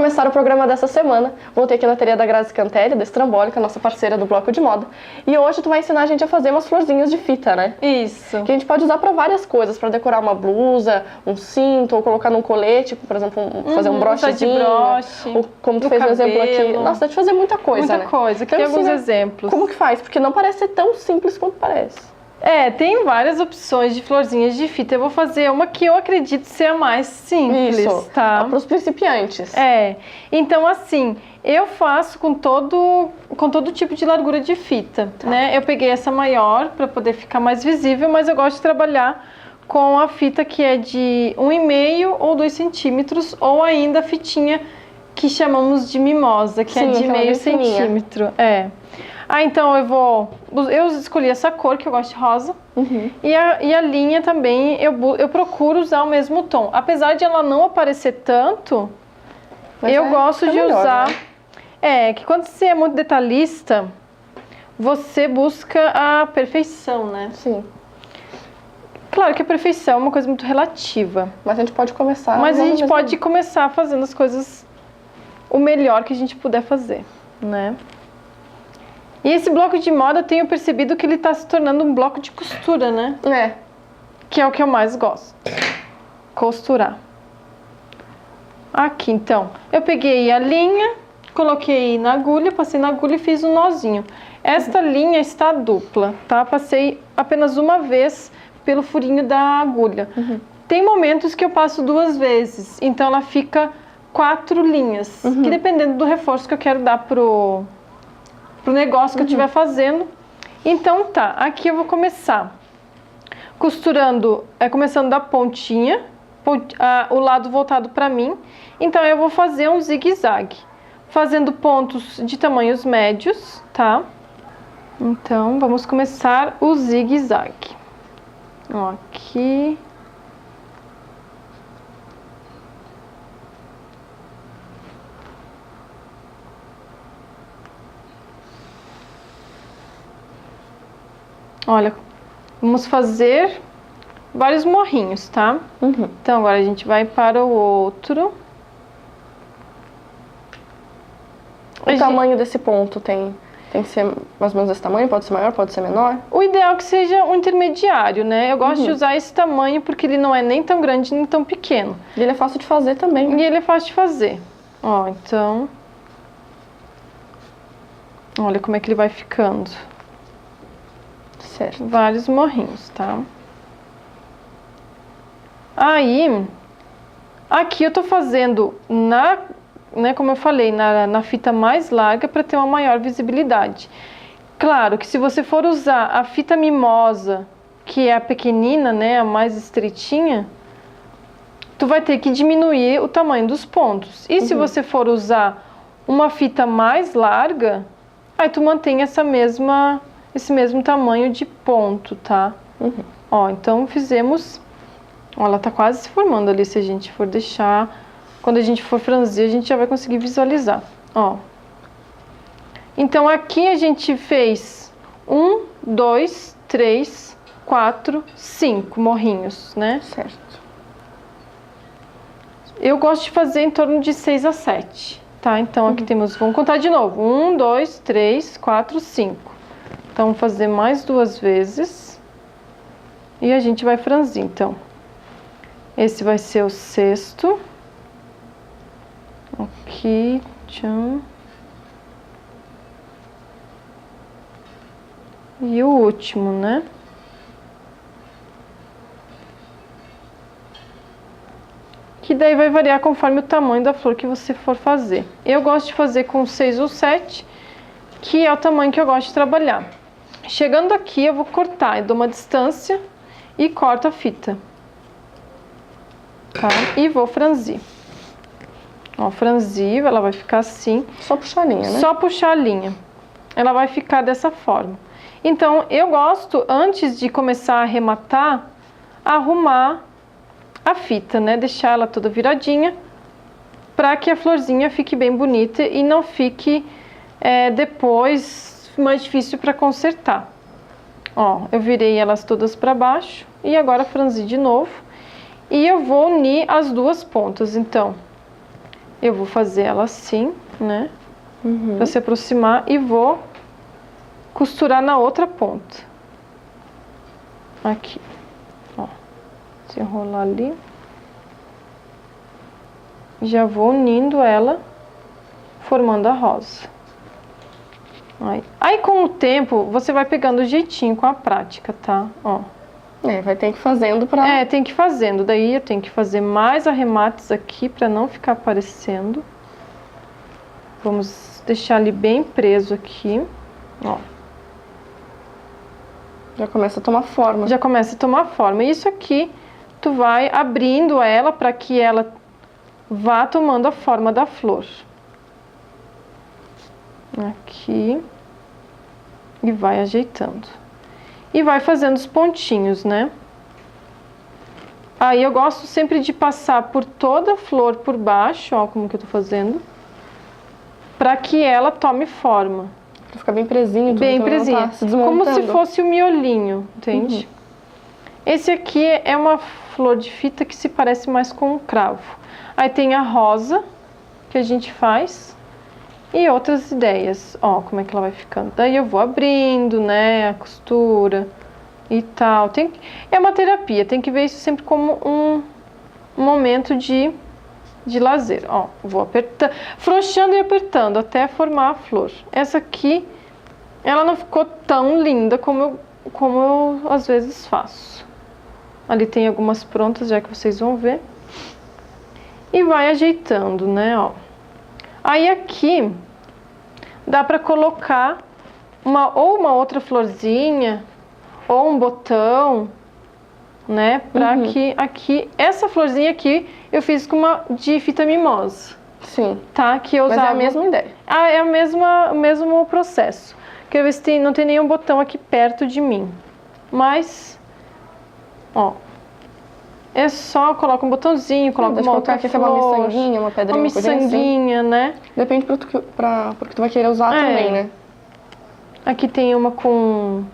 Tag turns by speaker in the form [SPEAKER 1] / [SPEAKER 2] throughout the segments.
[SPEAKER 1] começar o programa dessa semana. Voltei aqui na ateliê da Grazi Cantelli, da Estrambólica, nossa parceira do bloco de moda. E hoje tu vai ensinar a gente a fazer umas florzinhas de fita, né?
[SPEAKER 2] Isso.
[SPEAKER 1] Que a gente pode usar para várias coisas, para decorar uma blusa, um cinto, ou colocar num colete, por exemplo, fazer um brochezinho.
[SPEAKER 2] De broche,
[SPEAKER 1] ou como tu fez no exemplo aqui. Nossa, dá de fazer muita coisa, né?
[SPEAKER 2] Muita coisa. Aqui tem alguns exemplos.
[SPEAKER 1] Como que faz? Porque não parece ser tão simples quanto parece.
[SPEAKER 2] Tem várias opções de florzinhas de fita. Eu vou fazer uma que eu acredito ser a mais simples,
[SPEAKER 1] Isso,
[SPEAKER 2] tá?
[SPEAKER 1] Para os principiantes.
[SPEAKER 2] Então assim, eu faço com todo tipo de largura de fita, né? Eu peguei essa maior para poder ficar mais visível, mas eu gosto de trabalhar com a fita que é de 1,5 ou 2 centímetros, ou ainda a fitinha que chamamos de mimosa, que é de meio centímetro. Então eu escolhi essa cor, que eu gosto de rosa, e a linha também, eu procuro usar o mesmo tom. Apesar de ela não aparecer tanto, eu gosto de usar... que quando você é muito detalhista, você busca a perfeição, né?
[SPEAKER 1] Sim.
[SPEAKER 2] Claro que a perfeição é uma coisa muito relativa.
[SPEAKER 1] Mas a gente pode começar...
[SPEAKER 2] Mas a gente pode começar fazendo as coisas o melhor que a gente puder fazer, né? E esse bloco de moda, eu tenho percebido que ele está se tornando um bloco de costura, né? Que é o que eu mais gosto. Costurar. Aqui, então, eu peguei a linha, coloquei na agulha, passei na agulha e fiz um nozinho. Esta linha está dupla, tá? Passei apenas uma vez pelo furinho da agulha. Tem momentos que eu passo 2 vezes, então ela fica 4 linhas, que dependendo do reforço que eu quero dar pro negócio que eu estiver fazendo. Então aqui eu vou começar costurando, começando da pontinha, o lado voltado para mim. Então eu vou fazer um zigue-zague, fazendo pontos de tamanhos médios, tá? Então vamos começar o zigue-zague. Aqui. Olha, vamos fazer vários morrinhos, tá? Então agora a gente vai para o outro.
[SPEAKER 1] O tamanho desse ponto tem que ser mais ou menos esse tamanho? Pode ser maior, pode ser menor?
[SPEAKER 2] O ideal é que seja um intermediário, né? Eu gosto de usar esse tamanho porque ele não é nem tão grande nem tão pequeno.
[SPEAKER 1] E ele é fácil de fazer também.
[SPEAKER 2] E ele é fácil de fazer. Então... Olha como é que ele vai ficando.
[SPEAKER 1] Certo.
[SPEAKER 2] Vários morrinhos, tá? Aí, aqui eu tô fazendo como eu falei, na fita mais larga para ter uma maior visibilidade. Claro que se você for usar a fita mimosa, que é a pequenina, né, a mais estreitinha, tu vai ter que diminuir o tamanho dos pontos. E se você for usar uma fita mais larga, aí tu mantém esse mesmo tamanho de ponto, tá? Então fizemos... ela tá quase se formando ali, se a gente for deixar... Quando a gente for franzir, a gente já vai conseguir visualizar, Então aqui a gente fez 1, 2, 3, 4, 5 morrinhos, né?
[SPEAKER 1] Certo.
[SPEAKER 2] Eu gosto de fazer em torno de 6 a 7, tá? Então aqui temos... Vamos contar de novo. 1, 2, 3, 4, 5. Então, vamos fazer mais 2 vezes. E a gente vai franzir, então. Esse vai ser o 6º. Aqui, tcham. E o último, né? Que daí vai variar conforme o tamanho da flor que você for fazer. Eu gosto de fazer com 6 ou 7, que é o tamanho que eu gosto de trabalhar. Chegando aqui, eu vou cortar, eu dou uma distância e corto a fita. Tá? E vou franzir. Franzir, ela vai ficar assim.
[SPEAKER 1] Só puxar a linha, né?
[SPEAKER 2] Só puxar a linha. Ela vai ficar dessa forma. Então, eu gosto, antes de começar a arrematar, arrumar a fita, né? Deixar ela toda viradinha, para que a florzinha fique bem bonita e não fique depois mais difícil para consertar. Eu virei elas todas para baixo e agora franzi de novo. E eu vou unir as 2 pontas, então. eu vou fazer ela assim, né? Pra se aproximar e vou costurar na outra ponta. Aqui, ó. Se enrolar ali. Já vou unindo ela, formando a rosa. Aí com o tempo, você vai pegando o jeitinho com a prática, tá? Ó.
[SPEAKER 1] Vai ter que ir fazendo pra...
[SPEAKER 2] Tem que ir fazendo. Daí eu tenho que fazer mais arremates aqui pra não ficar aparecendo. Vamos deixar ele bem preso aqui, ó.
[SPEAKER 1] Já começa a tomar forma.
[SPEAKER 2] Já começa a tomar forma. Isso aqui, tu vai abrindo ela para que ela vá tomando a forma da flor. Aqui. E vai ajeitando. E vai fazendo os pontinhos, né? Aí eu gosto sempre de passar por toda a flor por baixo, ó, como que eu tô fazendo. Para que ela tome forma.
[SPEAKER 1] Pra ficar bem presinho. Tudo,
[SPEAKER 2] bem
[SPEAKER 1] então
[SPEAKER 2] presinho.
[SPEAKER 1] Tá se desmontando.
[SPEAKER 2] Como se fosse o miolinho, entende? Esse aqui é uma flor de fita que se parece mais com um cravo. Aí tem a rosa, que a gente faz, e outras ideias. Ó, como é que ela vai ficando. Daí eu vou abrindo, né, a costura e tal. É uma terapia, tem que ver isso sempre como um momento de lazer. Ó, vou apertando, frouxando e apertando até formar a flor. Essa aqui, ela não ficou tão linda como eu às vezes faço. Ali tem algumas prontas, já que vocês vão ver. E vai ajeitando, né, ó. Aí aqui, dá pra colocar ou uma outra florzinha, ou um botão, né, pra que aqui, essa florzinha aqui, eu fiz com uma de fita mimosa.
[SPEAKER 1] Sim.
[SPEAKER 2] Tá? Que eu usava...
[SPEAKER 1] Mas é a mesma ideia.
[SPEAKER 2] É o mesmo processo. Quero ver se não tem nenhum botão aqui perto de mim. Mas, ó, é só coloca um botãozinho, coloca uma outra
[SPEAKER 1] aqui
[SPEAKER 2] flor,
[SPEAKER 1] uma miçanguinha, uma pedrinha,
[SPEAKER 2] uma miçanguinha, assim, né?
[SPEAKER 1] Depende porque tu vai querer usar também, né?
[SPEAKER 2] Aqui tem uma com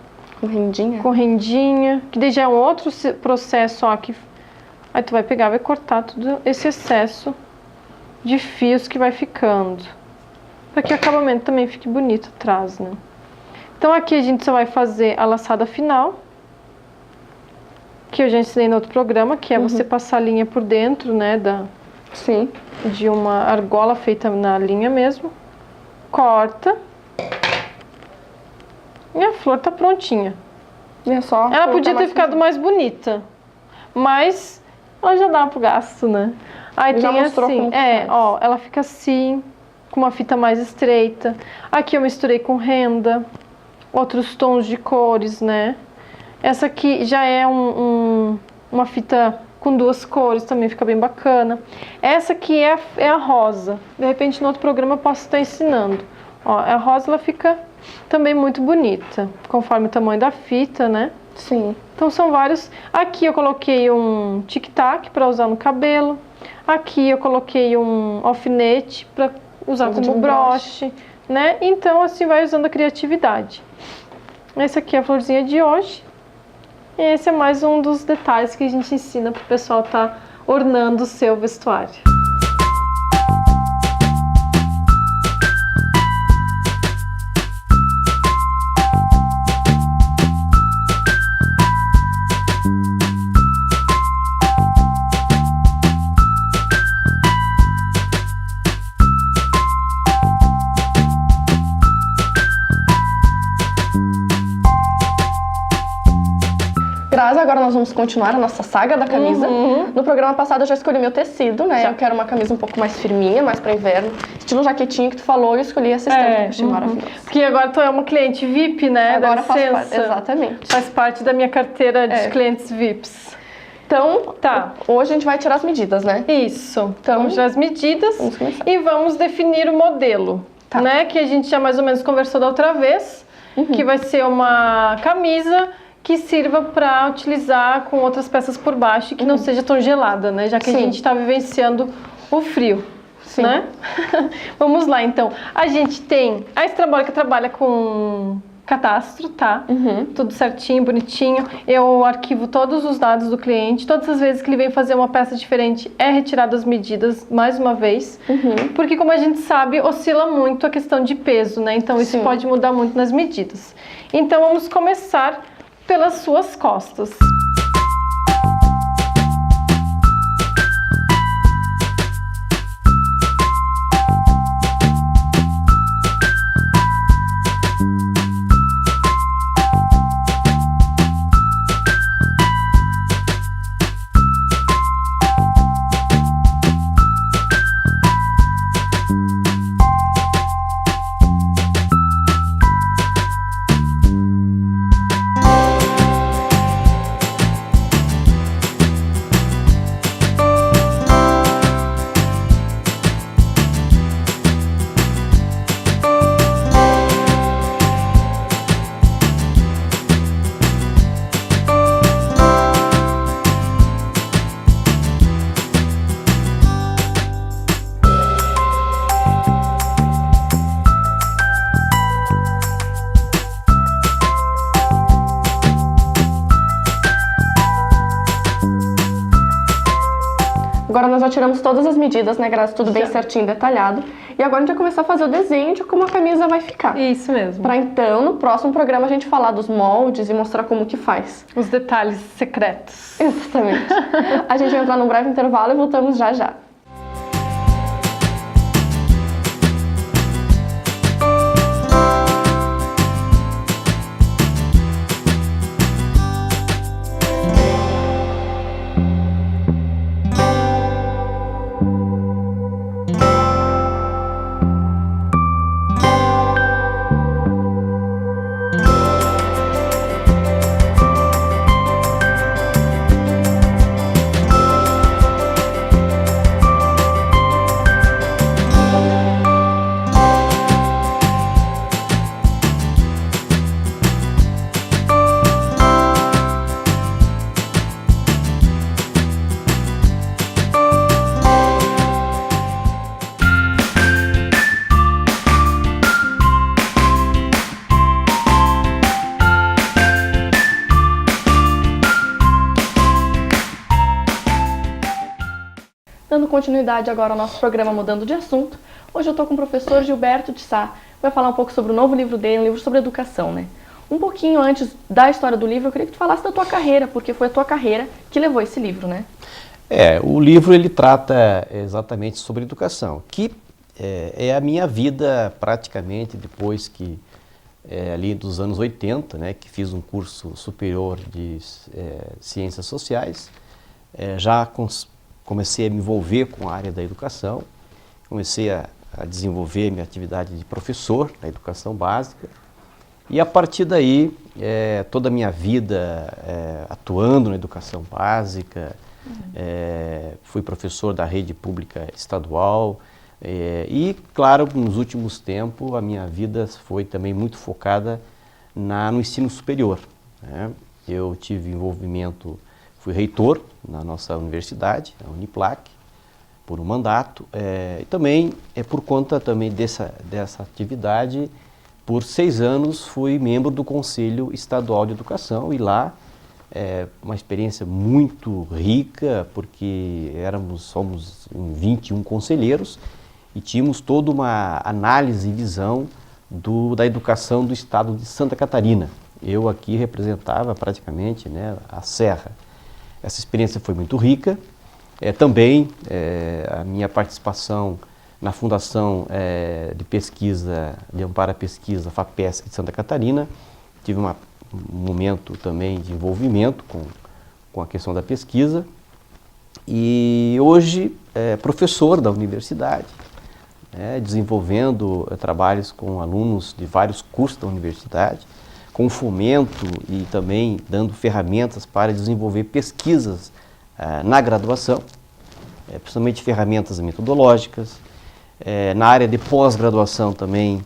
[SPEAKER 1] rendinha.
[SPEAKER 2] Com rendinha, que daí já é um outro processo, ó, que aí tu vai pegar, vai cortar tudo esse excesso de fios que vai ficando, para que o acabamento também fique bonito atrás, né? Então aqui a gente só vai fazer a laçada final, que eu já ensinei no outro programa, que é você passar a linha por dentro, né, de uma argola feita na linha mesmo. Corta. E a flor tá prontinha.
[SPEAKER 1] E é só
[SPEAKER 2] ela podia ter ficado mais bonita, mas ela já dá pro gasto, né? Aí tem assim, ó, ela fica assim, com uma fita mais estreita. Aqui eu misturei com renda, outros tons de cores, né? Essa aqui já é uma fita com duas cores, também fica bem bacana. Essa aqui é a rosa. De repente no outro programa eu posso estar ensinando. Ó, a rosa ela fica também muito bonita, conforme o tamanho da fita, né?
[SPEAKER 1] Sim.
[SPEAKER 2] Então são vários. Aqui eu coloquei um tic-tac para usar no cabelo. Aqui eu coloquei um alfinete para usar como broche, né? Então assim vai usando a criatividade. Essa aqui é a florzinha de hoje. E esse é mais um dos detalhes que a gente ensina para o pessoal estar ornando o seu vestuário.
[SPEAKER 1] Agora nós vamos continuar a nossa saga da camisa. No programa passado eu já escolhi meu tecido, né? Eu quero uma camisa um pouco mais firminha, mais para inverno. Estilo jaquetinho que tu falou, eu escolhi essa estampa que eu achei maravilhosa.
[SPEAKER 2] Porque agora tu é uma cliente VIP, né?
[SPEAKER 1] Agora faz parte, exatamente.
[SPEAKER 2] Faz parte da minha carteira de clientes VIPs.
[SPEAKER 1] Então, hoje a gente vai tirar as medidas, né?
[SPEAKER 2] Isso. Então, vamos tirar as medidas e vamos definir o modelo, né? Que a gente já mais ou menos conversou da outra vez, que vai ser uma camisa que sirva para utilizar com outras peças por baixo e que não seja tão gelada, né? Já que a gente está vivenciando o frio, né? Vamos lá, então. A gente tem... A estrambólica trabalha com cadastro, tá? Tudo certinho, bonitinho. Eu arquivo todos os dados do cliente. Todas as vezes que ele vem fazer uma peça diferente, é retirado as medidas mais uma vez. Porque, como a gente sabe, oscila muito a questão de peso, né? Então, isso pode mudar muito nas medidas. Então, vamos começar pelas suas costas.
[SPEAKER 1] Agora nós já tiramos todas as medidas, né, Grazi? Tudo bem certinho, detalhado. E agora a gente vai começar a fazer o desenho de como a camisa vai ficar.
[SPEAKER 2] Isso mesmo.
[SPEAKER 1] Pra então, no próximo programa, a gente falar dos moldes e mostrar como que faz.
[SPEAKER 2] Os detalhes secretos.
[SPEAKER 1] Exatamente. A gente vai entrar num breve intervalo e voltamos já já. Dando continuidade agora ao nosso programa Mudando de Assunto, hoje eu estou com o professor Gilberto de Sá, que vai falar um pouco sobre o novo livro dele, um livro sobre educação, né? Um pouquinho antes da história do livro, eu queria que tu falasse da tua carreira, porque foi a tua carreira que levou esse livro, né?
[SPEAKER 3] O livro ele trata exatamente sobre educação, que é a minha vida praticamente depois que, ali dos anos 80, né, que fiz um curso superior de Ciências Sociais, comecei a me envolver com a área da educação, comecei a desenvolver minha atividade de professor na educação básica e a partir daí toda a minha vida atuando na educação básica, fui professor da rede pública estadual e, claro, nos últimos tempos a minha vida foi também muito focada no ensino superior, né? Eu tive envolvimento, fui reitor na nossa universidade, a Uniplac, por um mandato, e também, por conta também dessa atividade, por 6 anos fui membro do Conselho Estadual de Educação e lá, uma experiência muito rica, porque somos 21 conselheiros e tínhamos toda uma análise e visão da educação do estado de Santa Catarina. Eu aqui representava praticamente, né, a Serra. Essa experiência foi muito rica. Também a minha participação na Fundação de Pesquisa, de Amparo à Pesquisa, FAPESC de Santa Catarina. Tive um momento também de envolvimento com a questão da pesquisa. E hoje professor da universidade, desenvolvendo trabalhos com alunos de vários cursos da universidade, com fomento e também dando ferramentas para desenvolver pesquisas na graduação, principalmente ferramentas metodológicas, na área de pós-graduação também,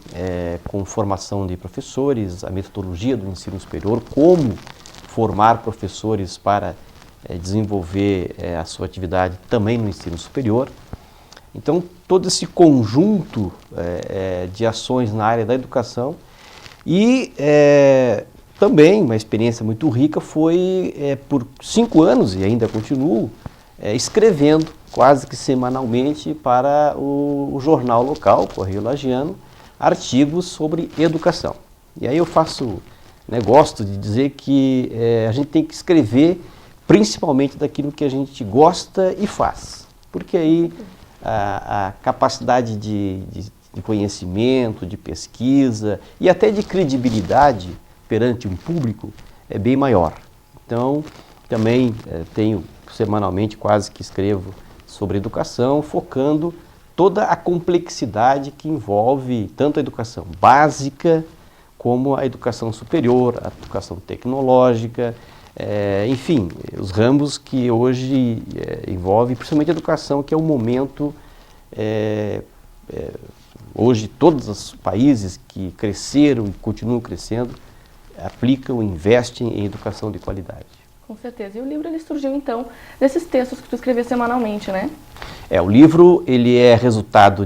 [SPEAKER 3] com formação de professores, a metodologia do ensino superior, como formar professores para desenvolver a sua atividade também no ensino superior. Então, todo esse conjunto de ações na área da educação E também uma experiência muito rica foi por 5 anos, e ainda continuo, escrevendo quase que semanalmente para o jornal local, Correio Lagiano, artigos sobre educação. E aí eu gosto de dizer que a gente tem que escrever principalmente daquilo que a gente gosta e faz, porque aí a capacidade de conhecimento, de pesquisa e até de credibilidade perante um público é bem maior. Então, também tenho semanalmente quase que escrevo sobre educação, focando toda a complexidade que envolve tanto a educação básica como a educação superior, a educação tecnológica, enfim, os ramos que hoje envolvem, principalmente a educação, que é o momento, hoje todos os países que cresceram e continuam crescendo, aplicam, investem em educação de qualidade.
[SPEAKER 1] Com certeza. E o livro ele surgiu, então, desses textos que tu escrevia semanalmente, né?
[SPEAKER 3] O livro ele é resultado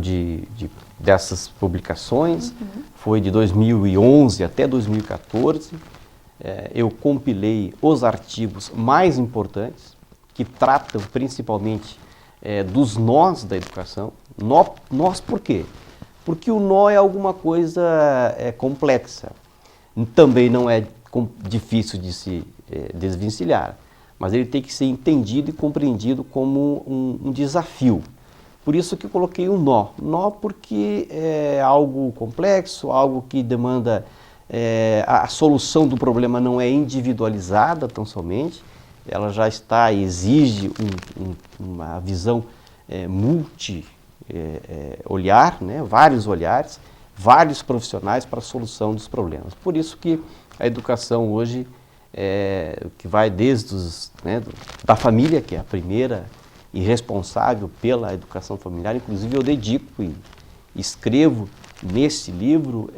[SPEAKER 3] dessas publicações, foi de 2011 até 2014. Eu compilei os artigos mais importantes, que tratam principalmente dos nós da educação. Nós por quê? Porque o nó é alguma coisa complexa. Também não é difícil de se desvencilhar, mas ele tem que ser entendido e compreendido como um desafio. Por isso que eu coloquei um nó. Nó porque é algo complexo, algo que demanda... a solução do problema não é individualizada tão somente, ela já exige uma visão multi-olhar, né? Vários olhares, vários profissionais para a solução dos problemas. Por isso que a educação hoje, que vai desde da família, que é a primeira e responsável pela educação familiar, inclusive eu dedico e escrevo nesse livro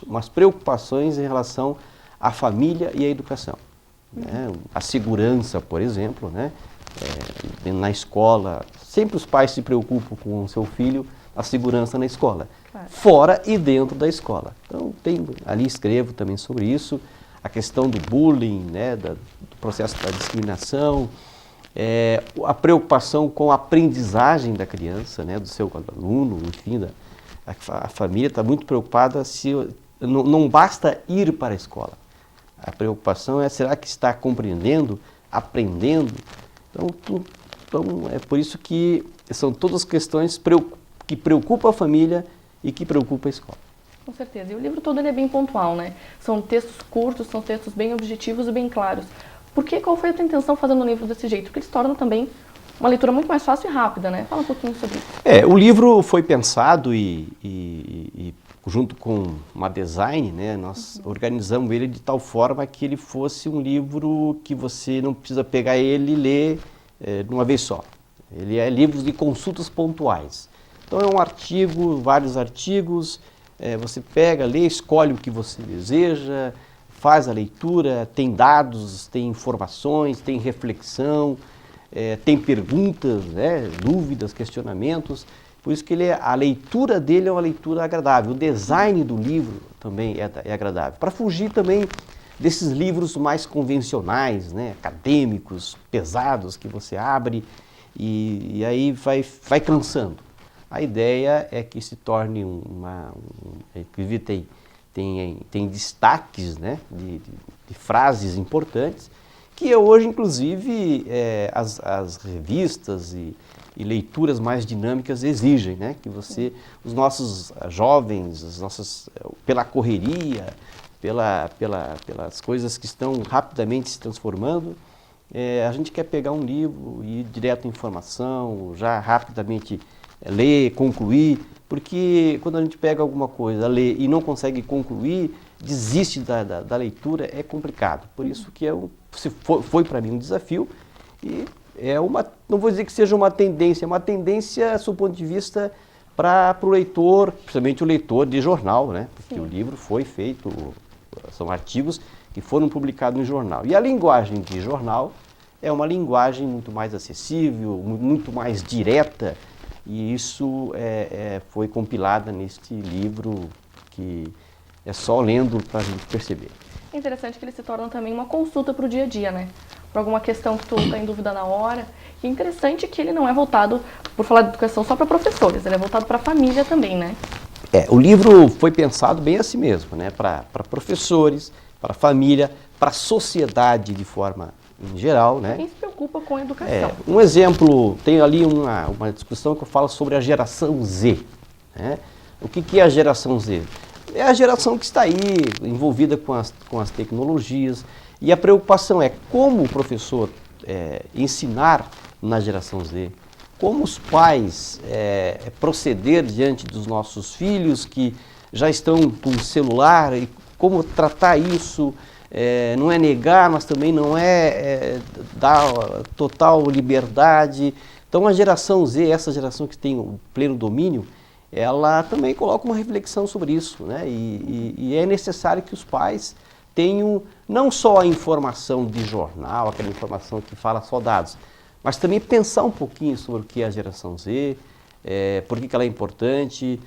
[SPEAKER 3] umas preocupações em relação à família e à educação. Né? A segurança, por exemplo, né? Na escola, sempre os pais se preocupam com o seu filho, a segurança na escola, claro. Fora e dentro da escola. Então, ali escrevo também sobre isso, a questão do bullying, né? Do processo da discriminação, a preocupação com a aprendizagem da criança, né? Do seu aluno, enfim, a família está muito preocupada não basta ir para a escola. A preocupação é, será que está compreendendo, aprendendo? Então é por isso que são todas questões que preocupam a família e que preocupam a escola.
[SPEAKER 1] Com certeza. E o livro todo ele é bem pontual, né? São textos curtos, são textos bem objetivos e bem claros. Qual foi a tua intenção fazendo um livro desse jeito? Porque ele se torna também uma leitura muito mais fácil e rápida, né? Fala um pouquinho sobre isso.
[SPEAKER 3] O livro foi pensado e junto com uma design, né, nós organizamos ele de tal forma que ele fosse um livro que você não precisa pegar ele e ler de uma vez só. Ele é livro de consultas pontuais. Então é um artigo, vários artigos, você pega, lê, escolhe o que você deseja, faz a leitura, tem dados, tem informações, tem reflexão, tem perguntas, né, dúvidas, questionamentos. Por isso que a leitura dele é uma leitura agradável. O design do livro também é agradável. Para fugir também desses livros mais convencionais, né, acadêmicos, pesados, que você abre e aí vai cansando. A ideia é que se torne inclusive tem destaques, né, de frases importantes, que hoje, inclusive, as revistas e leituras mais dinâmicas exigem, né, que os nossos jovens, pela correria, pelas coisas que estão rapidamente se transformando, a gente quer pegar um livro e ir direto à informação, já rapidamente ler, concluir, porque quando a gente pega alguma coisa, lê e não consegue concluir, desiste da leitura, é complicado. Por isso que foi para mim um desafio e não vou dizer que seja uma tendência, é uma tendência, do ponto de vista, para o leitor, principalmente o leitor de jornal, né? Porque Sim. O livro foi feito, são artigos que foram publicados no jornal. E a linguagem de jornal é uma linguagem muito mais acessível, muito mais direta, e isso foi compilada neste livro que É só lendo para a gente perceber.
[SPEAKER 1] É interessante que ele se torna também uma consulta para o dia a dia, né? Por alguma questão que tu está em dúvida na hora. E é interessante que ele não é voltado, por falar de educação, só para professores, ele é voltado para a família também, né?
[SPEAKER 3] O livro foi pensado bem assim mesmo, né? Para professores, para família, para a sociedade de forma em geral, né?
[SPEAKER 1] Quem se preocupa com a educação.
[SPEAKER 3] Um exemplo, tem ali uma discussão que eu falo sobre a geração Z, né? O que é a geração Z? É a geração que está aí envolvida com as tecnologias, e a preocupação é como o professor ensinar na geração Z, como os pais proceder diante dos nossos filhos que já estão com o celular, e como tratar isso. Não é negar, mas também não é dar total liberdade. Então a geração Z, essa geração que tem o pleno domínio, ela também coloca uma reflexão sobre isso, né? E é necessário que os pais tenham não só a informação de jornal, aquela informação que fala só dados, mas também pensar um pouquinho sobre o que é a geração Z, por que ela é importante,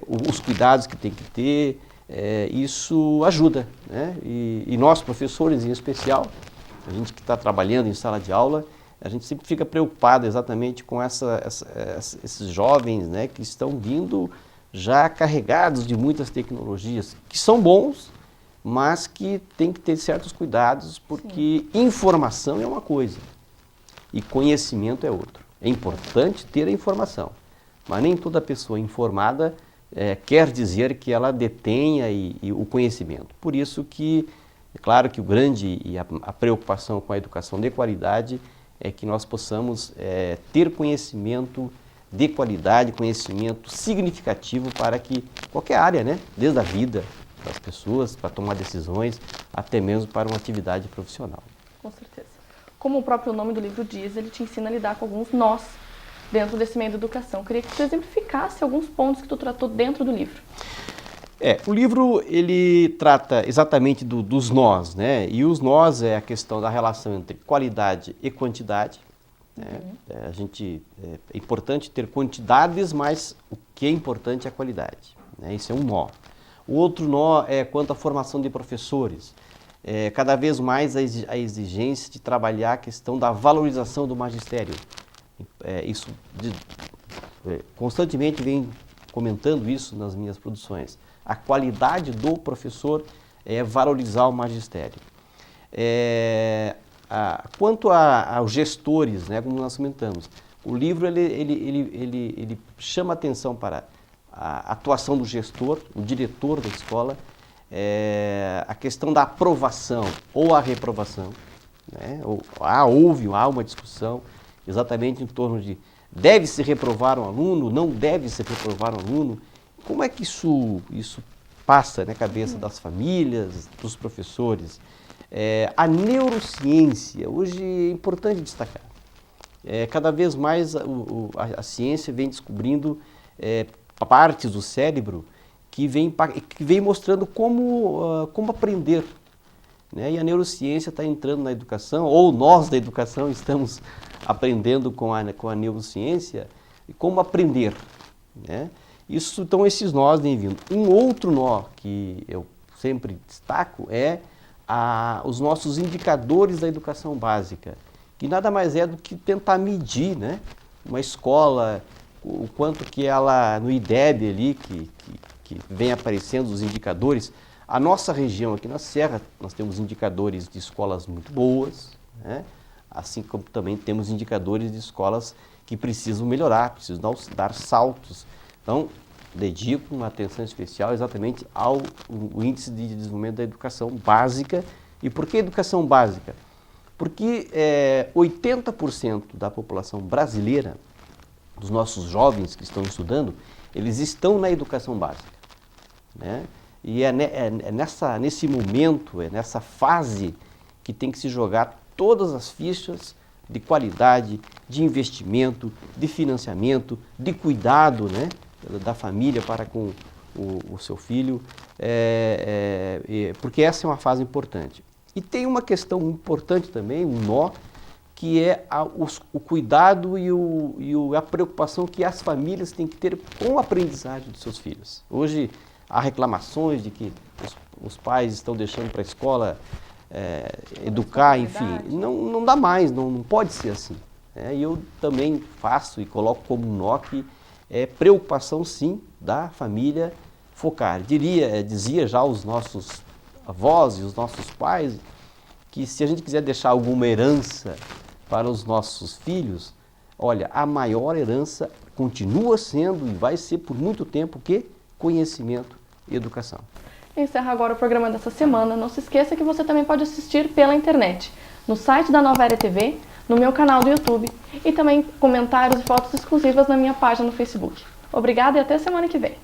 [SPEAKER 3] os cuidados que tem que ter. Isso ajuda, né? E nós, professores em especial, a gente que está trabalhando em sala de aula, a gente sempre fica preocupado exatamente com esses jovens, né, que estão vindo já carregados de muitas tecnologias, que são bons, mas que tem que ter certos cuidados, porque informação é uma coisa e conhecimento é outra. É importante ter a informação, mas nem toda pessoa informada quer dizer que ela detenha o conhecimento. Por isso que, é claro que o grande e a preocupação com a educação de qualidade é que nós possamos ter conhecimento de qualidade, conhecimento significativo para que qualquer área, né, desde a vida das pessoas, para tomar decisões, até mesmo para uma atividade profissional.
[SPEAKER 1] Com certeza. Como o próprio nome do livro diz, ele te ensina a lidar com alguns nós dentro desse meio da educação. Eu queria que tu exemplificasse alguns pontos que tu tratou dentro do livro.
[SPEAKER 3] O livro, ele trata exatamente dos nós, né? E os nós é a questão da relação entre qualidade e quantidade, né? É importante ter quantidades, mas o que é importante é a qualidade, né? Isso é um nó. O outro nó é quanto à formação de professores. Cada vez mais a exigência de trabalhar a questão da valorização do magistério. Constantemente venho comentando isso nas minhas produções. A qualidade do professor é valorizar o magistério. Quanto aos gestores, né, como nós comentamos, o livro ele chama atenção para a atuação do gestor, o diretor da escola, a questão da aprovação ou a reprovação, né? Há uma discussão exatamente em torno de deve-se reprovar um aluno, não deve-se reprovar um aluno. Como é que isso passa na cabeça das famílias, dos professores? A neurociência, hoje é importante destacar. Cada vez mais a ciência vem descobrindo partes do cérebro que vem mostrando como aprender, né? E a neurociência está entrando na educação, ou nós da educação estamos aprendendo com a neurociência como aprender, né? Então esses nós vêm vindo. Um outro nó que eu sempre destaco é os nossos indicadores da educação básica, que nada mais é do que tentar medir, né, uma escola, o quanto que ela, no IDEB ali, que vem aparecendo os indicadores. A nossa região aqui na Serra, nós temos indicadores de escolas muito boas, né? Assim como também temos indicadores de escolas que precisam melhorar, precisam dar saltos. Então, dedico uma atenção especial exatamente ao índice de desenvolvimento da educação básica. E por que educação básica? Porque 80% da população brasileira, dos nossos jovens que estão estudando, eles estão na educação básica, né? E nesse momento, nessa fase que tem que se jogar todas as fichas de qualidade, de investimento, de financiamento, de cuidado, né, da família para com o seu filho, porque essa é uma fase importante. E tem uma questão importante também, um nó, que é o cuidado e a preocupação que as famílias têm que ter com a aprendizagem dos seus filhos. Hoje, há reclamações de que os pais estão deixando para a escola educar, enfim. Não dá mais, não pode ser assim. E eu também faço e coloco como um nó que é preocupação, sim, da família focar. Dizia já os nossos avós e os nossos pais que se a gente quiser deixar alguma herança para os nossos filhos, olha, a maior herança continua sendo e vai ser por muito tempo que conhecimento e educação.
[SPEAKER 1] Encerra agora o programa dessa semana. Não se esqueça que você também pode assistir pela internet, no site da Nova Era TV, no meu canal do YouTube e também comentários e fotos exclusivas na minha página no Facebook. Obrigada e até semana que vem.